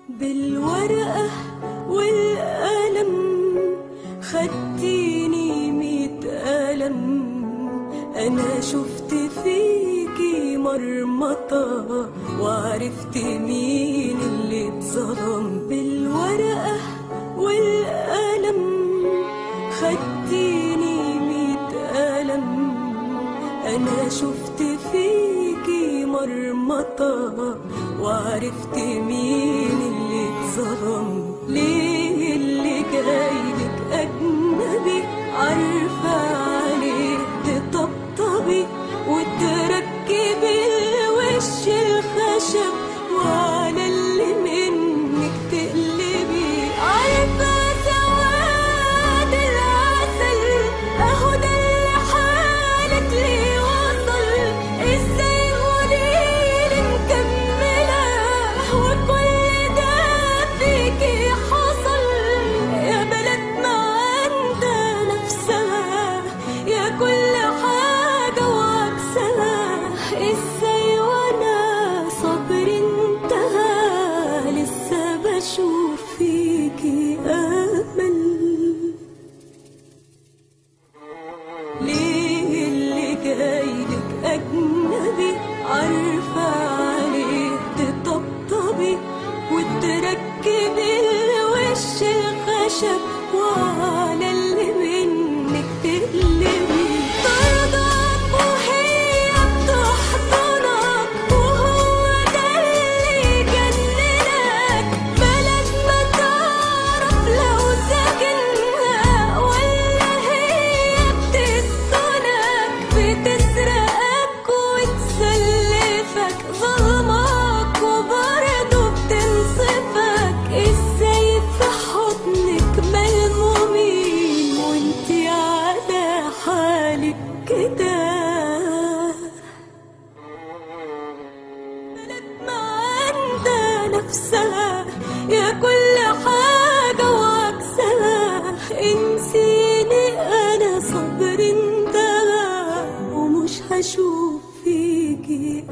بالورقة والقلم خدتيني 100 قلم، أنا شفت فيكي مرمطة وعرفت مين اللي اتظلم. بالورقة والقلم خدتيني 100 قلم، أنا شفت فيكي مرمطة وعرفت مين اللي اتظلم. ليه اللي جايلك أجنبي عارفة عليه تطبطبي وتركبي الوش الخشب وعلى اللي منك تقلبي. عارفة سواد العسل أهو ده اللي حالك ليه وصل. ازاي قوليلي مكملة وكل ده فيكي حصل؟ يا بلد ما عندها نفسها، يا كل حاجة وعكسها. ازاي وانا صبري انتهى لسه بشوف فيكي امل؟ ليه اللي جايلك اجنبي عارفة عليه تطبطبي وتركبي الوش الخشب وعلى اللي منك تقلبي. ترضاك وهي بتحضنك وهو ده اللي يجننك. بلد ما تعرف لو ساكنها ولا هي بتسكنك، بتسرقك وتسلفك، ظلمك وبرضه بتنصفك. ازاي في حضنك ملمومين وانتي على حالك كده؟ بلد ما عندها نفسها، يا كل حاجة وعكسها. انسيني أنا صبري انتهى ومش هشوف فيكي